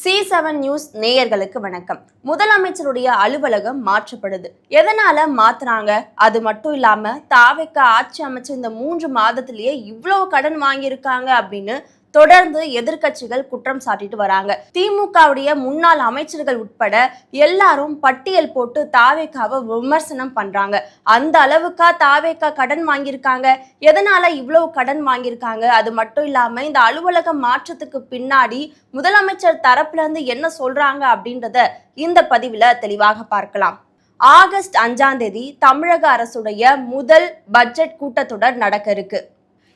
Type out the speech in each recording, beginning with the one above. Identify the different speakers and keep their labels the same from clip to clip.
Speaker 1: C7 news நேயர்களுக்கு வணக்கம். முதலமைச்சருடைய அலுவலகம் மாற்றப்படுது. எதனால மாத்துறாங்க? அது மட்டும் இல்லாம தாவேக்க ஆட்சி அமைச்ச இந்த 3 மாதத்திலேயே இவ்வளவு கடன் வாங்கியிருக்காங்க அப்படின்னு தொடர்ந்து எதிர்க்கட்சிகள் குற்றம் சாட்டிட்டு வராங்க. திமுகவுடைய முன்னாள் அமைச்சர்கள் உட்பட எல்லாரும் பட்டியல் போட்டு தாவேக்காவை விமர்சனம் பண்றாங்க. அந்த அளவுக்கா தாவேக்கா கடன் வாங்கியிருக்காங்க? எதனால இவ்வளவு கடன் வாங்கியிருக்காங்க? அது மட்டும் இல்லாம இந்த அலுவலகம் மாற்றத்துக்கு பின்னாடி முதலமைச்சர் தரப்புல இருந்து என்ன சொல்றாங்க அப்படின்றத இந்த பதிவுல தெளிவாக பார்க்கலாம். ஆகஸ்ட் 5ஆம் தேதி தமிழக அரசுடைய முதல் பட்ஜெட் கூட்டத்தொடர் நடக்க இருக்கு.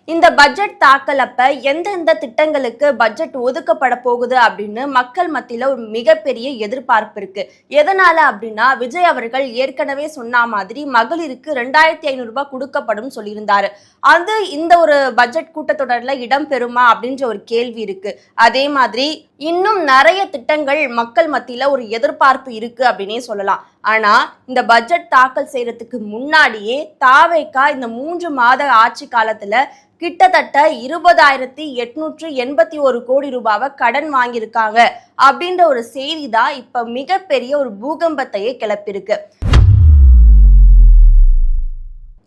Speaker 1: இந்த பட்ஜெட் தாக்கல் அப்ப எந்தெந்த திட்டங்களுக்கு பட்ஜெட் ஒதுக்கப்பட போகுது அப்படின்னு மக்கள் மத்தியில ஒரு மிகப்பெரிய எதிர்பார்ப்பு இருக்கு. எதனால அப்படின்னா, விஜய் அவர்கள் ஏற்கனவே சொன்ன மாதிரி மகளிருக்கு 2500 ரூபாய் கொடுக்கப்படும் சொல்லியிருந்தாரு. அது இந்த ஒரு பட்ஜெட் கூட்டத்தொடர்ல இடம் பெறுமா அப்படின்ற ஒரு கேள்வி இருக்கு. அதே மாதிரி இன்னும் நிறைய திட்டங்கள் மக்கள் மத்தியில ஒரு எதிர்பார்ப்பு இருக்கு அப்படின்னே சொல்லலாம். ஆனா இந்த பட்ஜெட் தாக்கல் செய்யறதுக்கு முன்னாடியே தாவேக்கா இந்த 3 மாத ஆட்சி காலத்துல கிட்டத்தட்ட 20,881 கோடி ரூபாவை கடன் வாங்கியிருக்காங்க அப்படின்ற ஒரு செய்தி தான் இப்ப மிகப்பெரிய ஒரு பூகம்பத்தையே கிளப்பிருக்கு.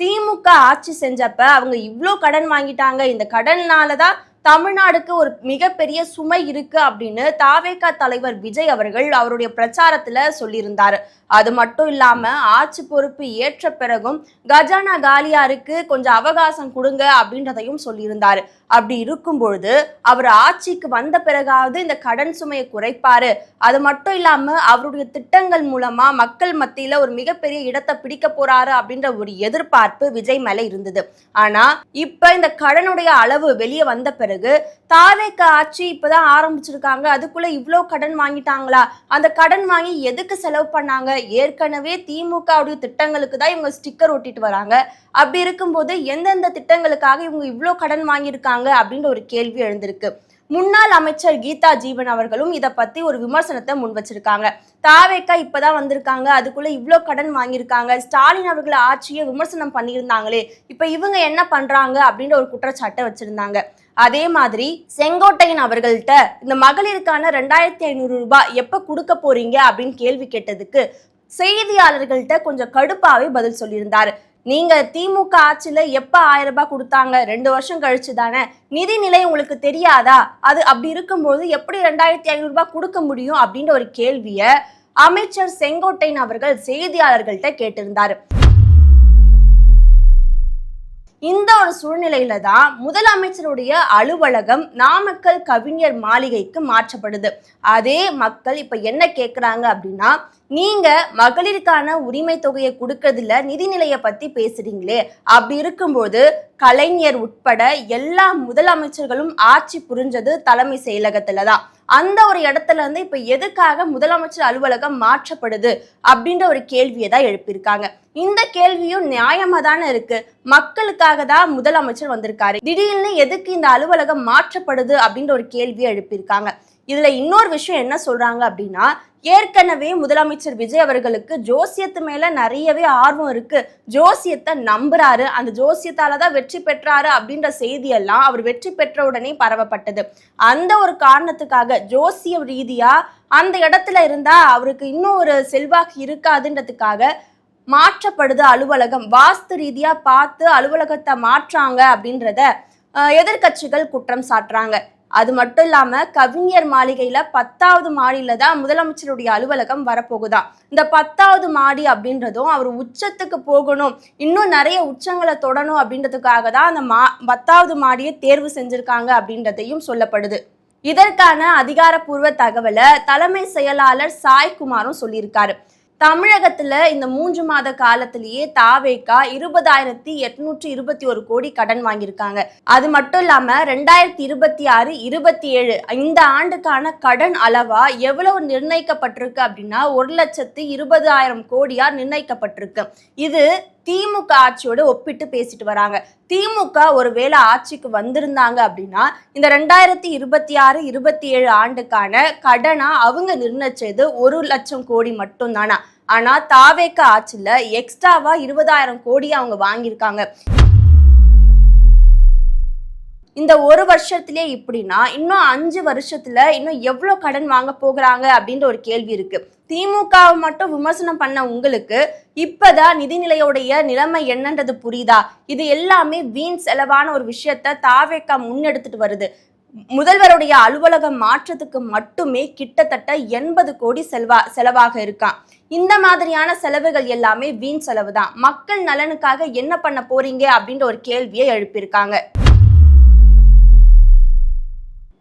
Speaker 1: திமுக ஆட்சி செஞ்சப்ப அவங்க இவ்வளோ கடன் வாங்கிட்டாங்க, இந்த கடன்னாலதான் தமிழ்நாடுக்கு ஒரு மிகப்பெரிய சுமை இருக்கு அப்படின்னு தாவேகா தலைவர் விஜய் அவர்கள் அவருடைய பிரச்சாரத்துல சொல்லியிருந்தாரு. அது மட்டும் இல்லாம ஆட்சி பொறுப்பு ஏற்ற பிறகும் கஜானா காலியா இருக்கு, கொஞ்சம் அவகாசம் கொடுங்க அப்படின்றதையும் சொல்லியிருந்தாரு. அப்படி இருக்கும் பொழுது அவர் ஆட்சிக்கு வந்த பிறகாவது இந்த கடன் சுமையை குறைப்பாரு, அது மட்டும் இல்லாம அவருடைய திட்டங்கள் மூலமா மக்கள் மத்தியில ஒரு மிகப்பெரிய இடத்தை பிடிக்க போறாரு அப்படின்ற ஒரு எதிர்பார்ப்பு விஜய் மேல இருந்தது. ஆனா இப்ப இந்த கடனுடைய அளவு வெளியே வந்த பிறகு தாவேக்கா ஆட்சி இப்பதான் ஆரம்பிச்சிருக்காங்க, அதுக்குள்ள இவ்வளோ கடன் வாங்கிட்டாங்களா, அந்த கடன் வாங்கி எதுக்கு செலவு பண்ணாங்க, ஏற்கனவே திமுகவுடைய திட்டங்களுக்கு தான் இவங்க ஸ்டிக்கர் ஒட்டிட்டு வராங்க. அப்படி இருக்கும்போது எந்தெந்த திட்டங்களுக்காக இவங்க இவ்வளோ கடன் வாங்கியிருக்காங்க அப்படின்ற ஒரு கேள்வி எழுந்திருக்கு. முன்னாள் அமைச்சர் கீதா ஜீவன் அவர்களும் இதை பத்தி ஒரு விமர்சனத்தை முன் வச்சிருக்காங்க. தாவேக்கா இப்பதான் வந்திருக்காங்க, அதுக்குள்ள இவ்வளோ கடன் வாங்கியிருக்காங்க, ஸ்டாலின் அவர்கள் ஆட்சியை விமர்சனம் பண்ணியிருந்தாங்களே, இப்ப இவங்க என்ன பண்றாங்க அப்படின்ற ஒரு குற்றச்சாட்டை வச்சிருந்தாங்க. அதே மாதிரி செங்கோட்டையன் அவர்கள்ட்ட இந்த மகளிருக்கான 2500 ரூபாய் எப்ப கொடுக்க போறீங்க அப்படின்னு கேள்வி கேட்டதுக்கு செய்தியாளர்கள்ட்ட கொஞ்சம் கடுப்பாவே பதில் சொல்லியிருந்தாரு. நீங்க திமுக ஆட்சியில எப்ப 1000 ரூபாய் கொடுத்தாங்க, 2 வருஷம் கழிச்சு தானே, நிதிநிலை உங்களுக்கு தெரியாதா, அது அப்படி இருக்கும்போது எப்படி 2500 ரூபாய் கொடுக்க முடியும் அப்படின்ற ஒரு கேள்விய அமைச்சர் செங்கோட்டையன் அவர்கள் செய்தியாளர்கள்ட்ட கேட்டிருந்தாரு. இந்த ஒரு சூழ்நிலையில தான் முதலமைச்சருடைய அலுவலகம் நாமக்கல் கவிஞர் மாளிகைக்கு மாற்றப்படுது. அதே மக்கள் இப்ப என்ன கேக்குறாங்க அப்படின்னா, நீங்க மகளிருக்கான உரிமை தொகையை கொடுக்கறதுல நிதிநிலையை பத்தி பேசுறீங்களே, அப்படி இருக்கும்போது கலைஞர் உட்பட எல்லா முதலமைச்சர்களும் ஆட்சி புரிஞ்சது தலைமை செயலகத்துலதான். அந்த ஒரு இடத்துல இருந்து இப்ப எதுக்காக முதலமைச்சர் அலுவலகம் மாற்றப்படுது அப்படின்ற ஒரு கேள்வியை தான் எழுப்பியிருக்காங்க. இந்த கேள்வியும் நியாயமா தானே இருக்கு. மக்களுக்காக தான் முதலமைச்சர் வந்திருக்காரு, திடீர்னு எதுக்கு இந்த அலுவலகம் மாற்றப்படுது அப்படின்ற ஒரு கேள்வியை எழுப்பியிருக்காங்க. இதுல இன்னொரு விஷயம் என்ன சொல்றாங்க அப்படின்னா, ஏற்கனவே முதலமைச்சர் விஜய் அவர்களுக்கு ஜோசியத்து மேல நிறையவே ஆர்வம் இருக்கு, ஜோசியத்தை நம்புறாரு, அந்த ஜோசியத்தாலதான் வெற்றி பெற்றாரு அப்படின்ற செய்தியெல்லாம் அவர் வெற்றி பெற்ற உடனே பரவப்பட்டது. அந்த ஒரு காரணத்துக்காக ஜோசிய ரீதியா அந்த இடத்துல இருந்தா அவருக்கு இன்னும் ஒரு செல்வாக்கு இருக்காதுன்றதுக்காக மாற்றப்படுது அலுவலகம், வாஸ்து ரீதியா பார்த்து அலுவலகத்தை மாற்றாங்க அப்படின்றத எதிர்கட்சிகள் குற்றம் சாட்டுறாங்க. அது மட்டும் இல்லாம கவிஞர் மாளிகையில 10வது மாடியில தான் முதலமைச்சருடைய அலுவலகம் வரப்போகுதா. இந்த 10வது மாடி அப்படின்றதும் அவர் உச்சத்துக்கு போகணும், இன்னும் நிறைய உச்சங்களை தொடணும் அப்படின்றதுக்காக தான் அந்த 10வது மாடியை தேர்வு செஞ்சிருக்காங்க அப்படின்றதையும் சொல்லப்படுது. இதற்கான அதிகாரப்பூர்வ தகவலை தலைமை செயலாளர் சாய்குமாரும் சொல்லியிருக்காரு. தமிழகத்துல இந்த 3 மாத காலத்திலேயே தாவேக்கா 20,821 கோடி கடன் வாங்கியிருக்காங்க. அது மட்டும் இல்லாம 2026-27 இந்த ஆண்டுக்கான கடன் அளவா எவ்வளவு நிர்ணயிக்கப்பட்டிருக்கு அப்படின்னா 1,20,000 கோடியா நிர்ணயிக்கப்பட்டிருக்கு. இது திமுக ஆட்சியோட ஒப்பிட்டு பேசிட்டு வராங்க. திமுக ஒருவேளை ஆட்சிக்கு வந்திருந்தாங்க அப்படின்னா இந்த 2026-27 ஆண்டுக்கான கடனா அவங்க நிர்ணயிச்சது 1,00,000 கோடி மட்டும் தானா. ஆனா தாவேக்கா ஆட்சியில எக்ஸ்ட்ராவா 20,000 கோடி அவங்க வாங்கியிருக்காங்க. இந்த ஒரு வருஷத்திலே இப்படின்னா இன்னும் 5 வருஷத்துல இன்னும் எவ்வளவு கடன் வாங்க போகிறாங்க அப்படின்ற ஒரு கேள்வி இருக்கு. திமுகவை மட்டும் விமர்சனம் பண்ண உங்களுக்கு இப்பதான் நிதிநிலையோடைய நிலைமை என்னன்றது புரியுதா? இது எல்லாமே வீண் செலவான ஒரு விஷயத்த தாவேகா முன்னெடுத்துட்டு வருது. முதல்வருடைய அலுவலகம் மாற்றத்துக்கு மட்டுமே கிட்டத்தட்ட 80 கோடி செலவாக இருக்கான். இந்த மாதிரியான செலவுகள் எல்லாமே வீண் செலவு தான். மக்கள் நலனுக்காக என்ன பண்ண போறீங்க அப்படின்ற ஒரு கேள்வியை எழுப்பியிருக்காங்க.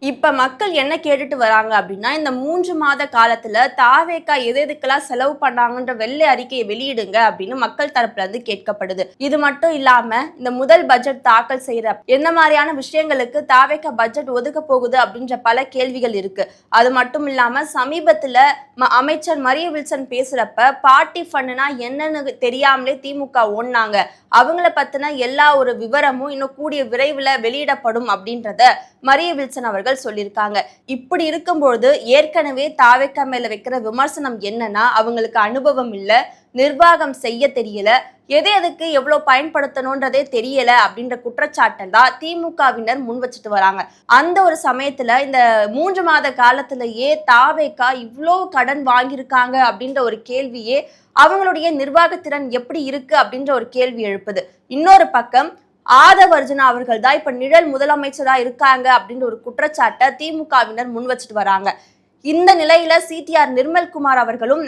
Speaker 1: இப்ப மக்கள் என்ன கேட்டுட்டு வராங்க அப்படின்னா, இந்த 3 மாத காலத்துல தாவேகா எதுக்கெல்லாம் செலவு பண்ணாங்கன்ற வெள்ளை அறிக்கையை வெளியிடுங்க அப்படின்னு மக்கள் தரப்புல இருந்து கேட்கப்படுது. இது மட்டும் இல்லாம இந்த முதல் பட்ஜெட் தாக்கல் செய்யற எந்த மாதிரியான விஷயங்களுக்கு தாவேகா பட்ஜெட் ஒதுக்க போகுது அப்படின்ற பல கேள்விகள் இருக்கு. அது மட்டும் இல்லாம சமீபத்துல அமைச்சர் மரிய வில்சன் பேசுறப்ப பார்ட்டி ஃபண்ட்னா என்னன்னு தெரியாமலே திமுக ஓடுனாங்க, அவங்கள பத்தின எல்லா ஒரு விவரமும் இன்னும் கூடிய விரைவில் வெளியிடப்படும் அப்படின்றத மரிய வில்சன் அவர்கள் சொல்லியிருக்காங்க. இப்படி இருக்கும்போது ஏற்கனவே தாவேகா மேல வைக்கிற விமர்சனம் என்னன்னா, அவங்களுக்கு அனுபவம் இல்ல, நிர்வாகம் செய்ய தெரியல, எதுக்கு எவ்வளவு பயன்படுத்தணும்ன்றதே தெரியல அப்படின்ற குற்றச்சாட்டை தான் திமுகவினர் முன் வச்சுட்டு வராங்க. அந்த ஒரு சமயத்துல இந்த 3 மாத காலத்திலேயே தாவேகா இவ்வளோ கடன் வாங்கியிருக்காங்க அப்படின்ற ஒரு கேள்வியே அவங்களுடைய நிர்வாகத்திறன் எப்படி இருக்கு அப்படின்ற ஒரு கேள்வி எழுப்புது. இன்னொரு பக்கம் ஆதவ் அர்ஜுனா அவர்கள் தான் இப்ப நிழல் முதலமைச்சரா இருக்காங்க அப்படின்ற ஒரு குற்றச்சாட்டை திமுகவினர் முன் வச்சுட்டு வராங்க. இந்த நிலையில சிடிஆர் நிர்மல்குமார் அவர்களும்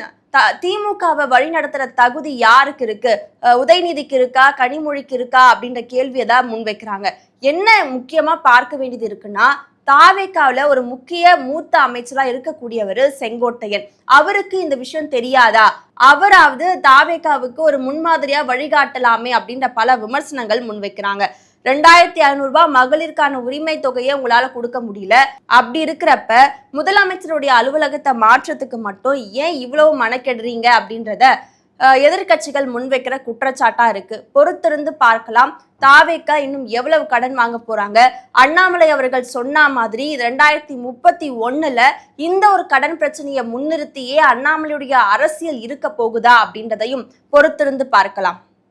Speaker 1: திமுகவை வழிநடத்துற தகுதி யாருக்கு இருக்கு, உதயநிதிக்கு இருக்கா, கனிமொழிக்கு இருக்கா அப்படின்ற கேள்வியை தான் முன்வைக்கிறாங்க. என்ன முக்கியமா பார்க்க வேண்டியது இருக்குன்னா, தாவேகாவில் ஒரு முக்கிய மூத்த அமைச்சரா இருக்கக்கூடியவர் செங்கோட்டையன், அவருக்கு இந்த விஷயம் தெரியாதா? அவராவது தாவேகாவுக்கு ஒரு முன்மாதிரியா வழிகாட்டலாமே அப்படின்ற பல விமர்சனங்கள் முன்வைக்கிறாங்க. 2500 ரூபாய் மகளிருக்கான உரிமை தொகையை உங்களால கொடுக்க முடியல, அப்படி இருக்கிறப்ப முதலமைச்சருடைய அலுவலகத்தை மாற்றத்துக்கு மட்டும் ஏன் இவ்வளவு மனக்கெடுறீங்க அப்படின்றத எதிர்கட்சிகள் முன்வைக்கிற குற்றச்சாட்டா இருக்கு. பொறுத்திருந்து பார்க்கலாம் தாவேகா இன்னும் எவ்வளவு கடன் வாங்க போறாங்க. அண்ணாமலை அவர்கள் சொன்ன மாதிரி 2031ல இந்த ஒரு கடன் பிரச்சனையை முன்னிறுத்தியே அண்ணாமலையுடைய அரசியல் இருக்க போகுதா அப்படின்றதையும் பொறுத்திருந்து பார்க்கலாம்.